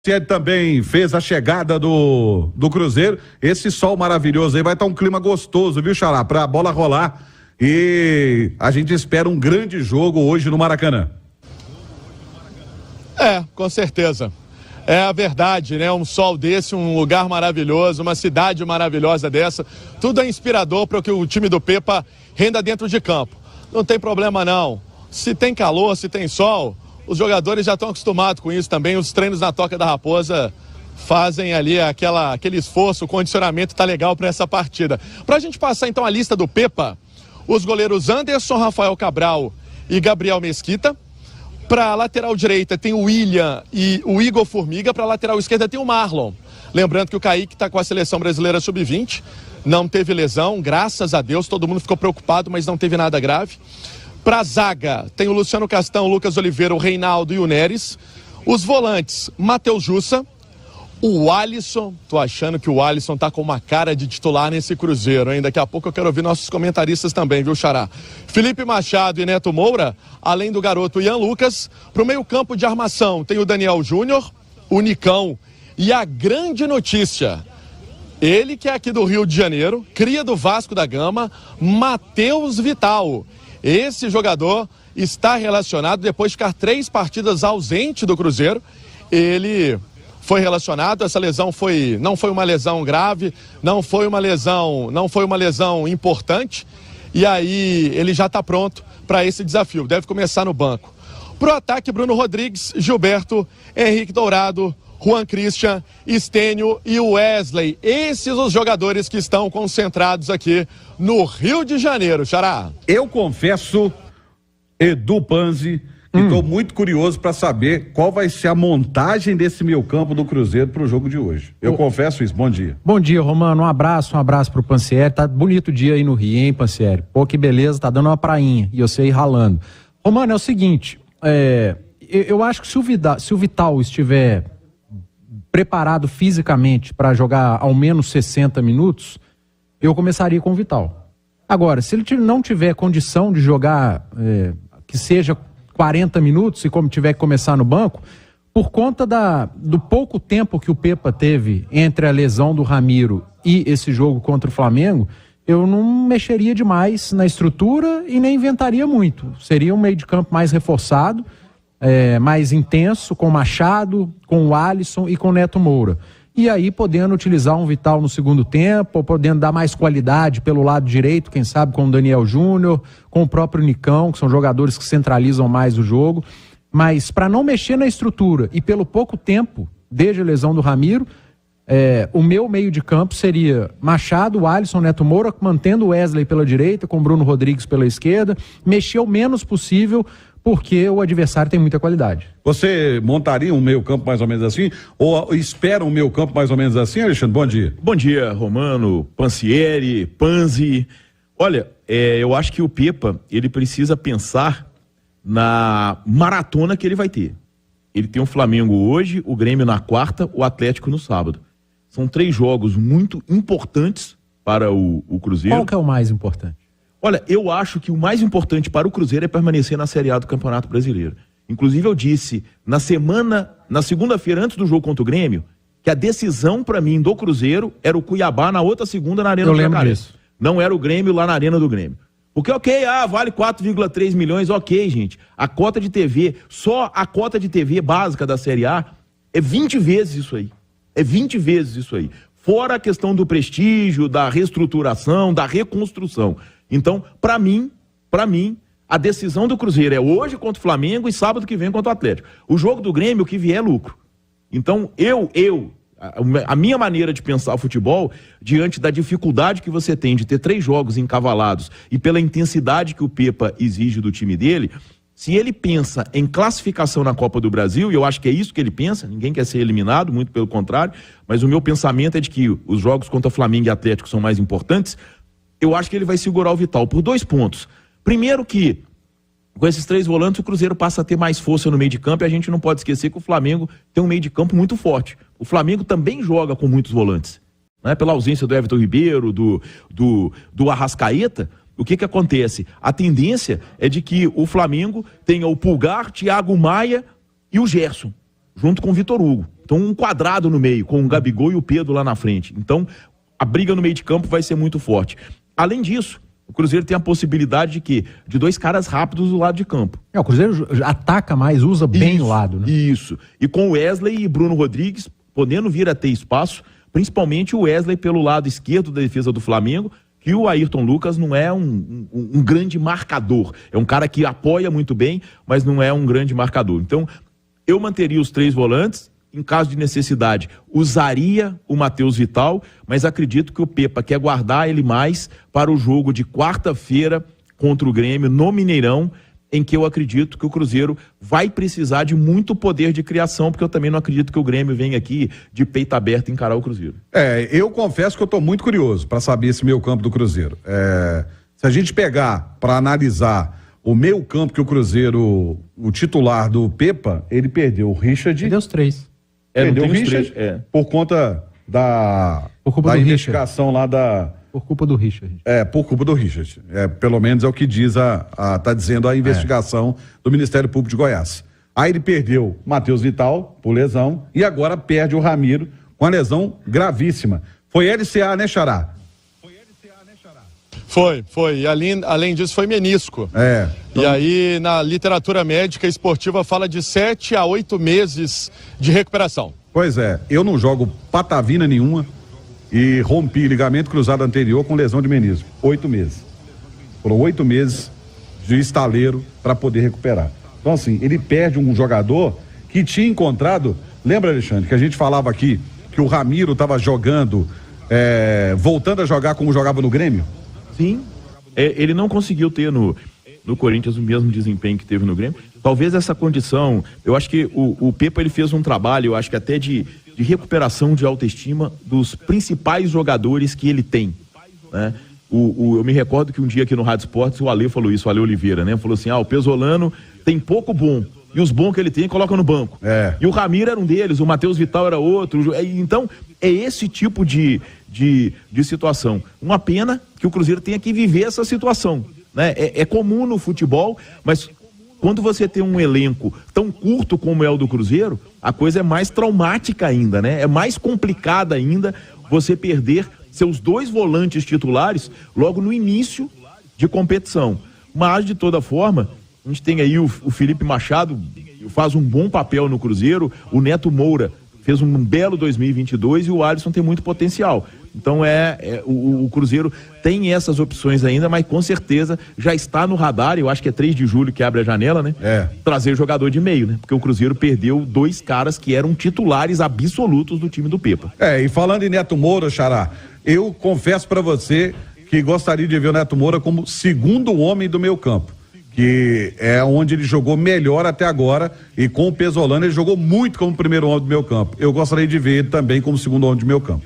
Ele também fez a chegada do Cruzeiro. Esse sol maravilhoso aí vai estar um clima gostoso, viu, Xará? Pra bola rolar. E a gente espera um grande jogo hoje no Maracanã. Com certeza. É a verdade, né? Um sol desse, um lugar maravilhoso, uma cidade maravilhosa dessa. Tudo é inspirador para que o time do Pepa renda dentro de campo. Não tem problema não. Se tem calor, se tem sol, os jogadores já estão acostumados com isso também. Os treinos na Toca da Raposa fazem ali aquele esforço, o condicionamento tá legal para essa partida. Para a gente passar então a lista do Pepa, os goleiros Anderson, Rafael Cabral e Gabriel Mesquita. Para a lateral direita tem o William e o Igor Formiga. Para a lateral esquerda tem o Marlon. Lembrando que o Kaique está com a seleção brasileira sub-20. Não teve lesão, graças a Deus. Todo mundo ficou preocupado, mas não teve nada grave. Para a zaga tem o Luciano Castão, o Lucas Oliveira, o Reinaldo e o Neres. Os volantes, Matheus Jussa. O Alisson, tô achando que o Alisson tá com uma cara de titular nesse Cruzeiro, hein? Daqui a pouco eu quero ouvir nossos comentaristas também, viu, Xará? Felipe Machado e Neto Moura, além do garoto Ian Lucas. Pro meio campo de armação tem o Daniel Júnior, o Nicão e a grande notícia, ele que é aqui do Rio de Janeiro, cria do Vasco da Gama, Matheus Vital. Esse jogador está relacionado depois de ficar 3 partidas ausente do Cruzeiro. Ele foi relacionado, essa lesão não foi uma lesão grave, não foi uma lesão importante, e aí ele já está pronto para esse desafio, deve começar no banco. Pro ataque, Bruno Rodrigues, Gilberto, Henrique Dourado, Juan Christian, Estênio e Wesley. Esses os jogadores que estão concentrados aqui no Rio de Janeiro, Xará. Eu confesso, Edu Panzi, estou muito curioso para saber qual vai ser a montagem desse meio campo do Cruzeiro para o jogo de hoje. Eu confesso isso. Bom dia. Bom dia, Romano. Um abraço pro Pansieri. Tá bonito o dia aí no Rio, hein, Pansieri? Pô, que beleza, tá dando uma prainha e você aí ralando. Romano, é o seguinte, eu acho que se o Vital estiver preparado fisicamente para jogar ao menos 60 minutos, eu começaria com o Vital. Agora, se ele não tiver condição de jogar que seja 40 minutos e como tiver que começar no banco, por conta do pouco tempo que o Pepa teve entre a lesão do Ramiro e esse jogo contra o Flamengo, eu não mexeria demais na estrutura e nem inventaria muito. Seria um meio de campo mais reforçado, mais intenso, com o Machado, com o Alisson e com o Neto Moura. E aí podendo utilizar um Vital no segundo tempo, ou podendo dar mais qualidade pelo lado direito, quem sabe com o Daniel Júnior, com o próprio Nicão, que são jogadores que centralizam mais o jogo. Mas para não mexer na estrutura e pelo pouco tempo, desde a lesão do Ramiro, o meu meio de campo seria Machado, Alisson, Neto Moura, mantendo o Wesley pela direita, com o Bruno Rodrigues pela esquerda, mexer o menos possível, porque o adversário tem muita qualidade. Você montaria um meio campo mais ou menos assim? Ou espera um meio campo mais ou menos assim, Alexandre? Bom dia. Bom dia, Romano, Pansieri, Panzi. Olha, eu acho que o Pepa, ele precisa pensar na maratona que ele vai ter. Ele tem o Flamengo hoje, o Grêmio na quarta, o Atlético no sábado. São 3 jogos muito importantes para o Cruzeiro. Qual que é o mais importante? Olha, eu acho que o mais importante para o Cruzeiro é permanecer na Série A do Campeonato Brasileiro. Inclusive eu disse na segunda-feira antes do jogo contra o Grêmio, que a decisão para mim do Cruzeiro era o Cuiabá na outra segunda na Arena do Jacaré. Não era o Grêmio lá na Arena do Grêmio. Porque vale 4,3 milhões, ok, gente. A cota de TV, só a cota de TV básica da Série A é 20 vezes isso aí. É 20 vezes isso aí. Fora a questão do prestígio, da reestruturação, da reconstrução. Então, para mim, a decisão do Cruzeiro é hoje contra o Flamengo e sábado que vem contra o Atlético. O jogo do Grêmio, o que vier é lucro. Então, a minha maneira de pensar o futebol, diante da dificuldade que você tem de ter 3 jogos encavalados e pela intensidade que o Pepa exige do time dele, se ele pensa em classificação na Copa do Brasil, e eu acho que é isso que ele pensa, ninguém quer ser eliminado, muito pelo contrário, mas o meu pensamento é de que os jogos contra Flamengo e Atlético são mais importantes. Eu acho que ele vai segurar o Vital por 2 pontos. Primeiro que, com esses 3 volantes, o Cruzeiro passa a ter mais força no meio de campo e a gente não pode esquecer que o Flamengo tem um meio de campo muito forte. O Flamengo também joga com muitos volantes. Né? Pela ausência do Everton Ribeiro, do Arrascaeta, o que acontece? A tendência é de que o Flamengo tenha o Pulgar, Thiago Maia e o Gerson, junto com o Vitor Hugo. estão um quadrado no meio, com o Gabigol e o Pedro lá na frente. Então, a briga no meio de campo vai ser muito forte. Além disso, o Cruzeiro tem a possibilidade de quê? De 2 caras rápidos do lado de campo. O Cruzeiro ataca mais, usa bem o lado, né? Isso. E com o Wesley e Bruno Rodrigues podendo vir a ter espaço, principalmente o Wesley pelo lado esquerdo da defesa do Flamengo, que o Ayrton Lucas não é um grande marcador. É um cara que apoia muito bem, mas não é um grande marcador. Então, eu manteria os 3 volantes. Em caso de necessidade, usaria o Matheus Vital, mas acredito que o Pepa quer guardar ele mais para o jogo de quarta-feira contra o Grêmio no Mineirão, em que eu acredito que o Cruzeiro vai precisar de muito poder de criação, porque eu também não acredito que o Grêmio venha aqui de peito aberto encarar o Cruzeiro. Eu confesso que eu estou muito curioso para saber esse meio campo do Cruzeiro. Se a gente pegar para analisar o meio campo que o Cruzeiro, o titular do Pepa, ele perdeu o Richard. Perdeu os 3. Perdeu o Richard por conta por culpa da do investigação Richard. lá da... Por culpa do Richard. Por culpa do Richard. Pelo menos é o que diz tá dizendo a investigação do Ministério Público de Goiás. Aí ele perdeu Matheus Vital por lesão e agora perde o Ramiro com a lesão gravíssima. Foi LCA, né, Xará? Foi. E além disso, foi menisco. Então... E aí, na literatura médica esportiva, fala de 7 a 8 meses de recuperação. Pois é, eu não jogo patavina nenhuma e rompi ligamento cruzado anterior com lesão de menisco. 8 meses. Foram 8 meses de estaleiro para poder recuperar. Então, assim, ele perde um jogador que tinha encontrado. Lembra, Alexandre, que a gente falava aqui que o Ramiro estava jogando, voltando a jogar como jogava no Grêmio? Sim, ele não conseguiu ter no Corinthians o mesmo desempenho que teve no Grêmio. Talvez essa condição, eu acho que o Pepa ele fez um trabalho, eu acho que até de recuperação de autoestima dos principais jogadores que ele tem, né? Eu me recordo que um dia aqui no Rádio Esportes o Ale falou isso, o Ale Oliveira, né? Falou assim, o Pesolano tem pouco bom, e os bons que ele tem coloca no banco. E o Ramiro era um deles, o Matheus Vital era outro. Então, é esse tipo de situação. Uma pena que o Cruzeiro tenha que viver essa situação, né? É comum no futebol, mas quando você tem um elenco tão curto como é o do Cruzeiro, a coisa é mais traumática ainda, né? É mais complicada ainda você perder seus 2 volantes titulares logo no início de competição. Mas, de toda forma, a gente tem aí o Felipe Machado, faz um bom papel no Cruzeiro, o Neto Moura fez um belo 2022 e o Alisson tem muito potencial. Então o Cruzeiro tem essas opções ainda, mas com certeza já está no radar, eu acho que é 3 de julho que abre a janela, né? Trazer jogador de meio, né? Porque o Cruzeiro perdeu 2 caras que eram titulares absolutos do time do Pepa. E falando em Neto Moura, Xará, eu confesso para você que gostaria de ver o Neto Moura como segundo homem do meio campo, que é onde ele jogou melhor até agora, e com o Pesolano ele jogou muito como primeiro homem do meio campo. Eu gostaria de ver ele também como segundo homem do meio campo.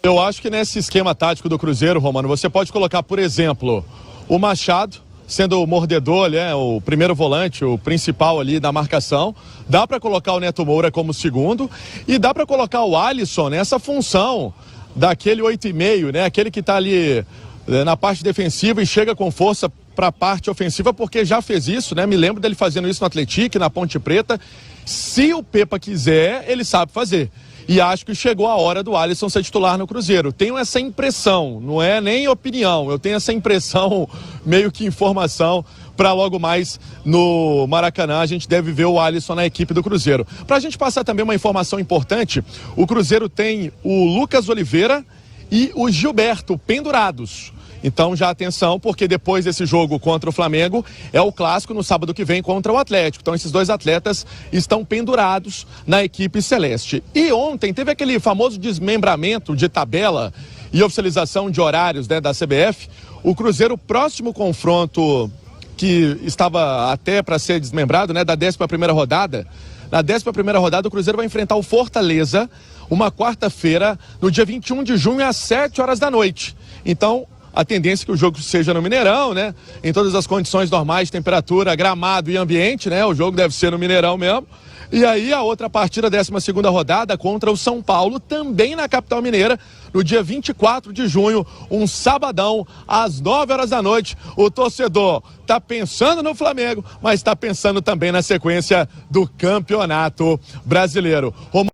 Eu acho que nesse esquema tático do Cruzeiro, Romano, você pode colocar, por exemplo, o Machado sendo o mordedor, né, o primeiro volante, o principal ali da marcação. Dá para colocar o Neto Moura como segundo e dá para colocar o Alisson nessa função daquele 8,5, né, aquele que está ali na parte defensiva e chega com força para a parte ofensiva, porque já fez isso, né? Me lembro dele fazendo isso no Atlético, na Ponte Preta. Se o Pepa quiser, ele sabe fazer. E acho que chegou a hora do Alisson ser titular no Cruzeiro. Tenho essa impressão, não é nem opinião, eu tenho essa impressão, meio que informação, para logo mais no Maracanã a gente deve ver o Alisson na equipe do Cruzeiro. Para a gente passar também uma informação importante, o Cruzeiro tem o Lucas Oliveira e o Gilberto pendurados. Então já atenção, porque depois desse jogo contra o Flamengo é o clássico no sábado que vem contra o Atlético. Então esses 2 atletas estão pendurados na equipe celeste. E ontem teve aquele famoso desmembramento de tabela e oficialização de horários, né, da CBF. O Cruzeiro, próximo confronto que estava até para ser desmembrado, né, da 11ª rodada. Na 11ª rodada o Cruzeiro vai enfrentar o Fortaleza uma quarta-feira, no dia 21 de junho, às 7 horas da noite. Então, a tendência é que o jogo seja no Mineirão, né? Em todas as condições normais, temperatura, gramado e ambiente, né? O jogo deve ser no Mineirão mesmo. E aí a outra partida, 12ª rodada, contra o São Paulo, também na capital mineira, no dia 24 de junho, um sabadão, às 9 horas da noite. O torcedor está pensando no Flamengo, mas está pensando também na sequência do Campeonato Brasileiro.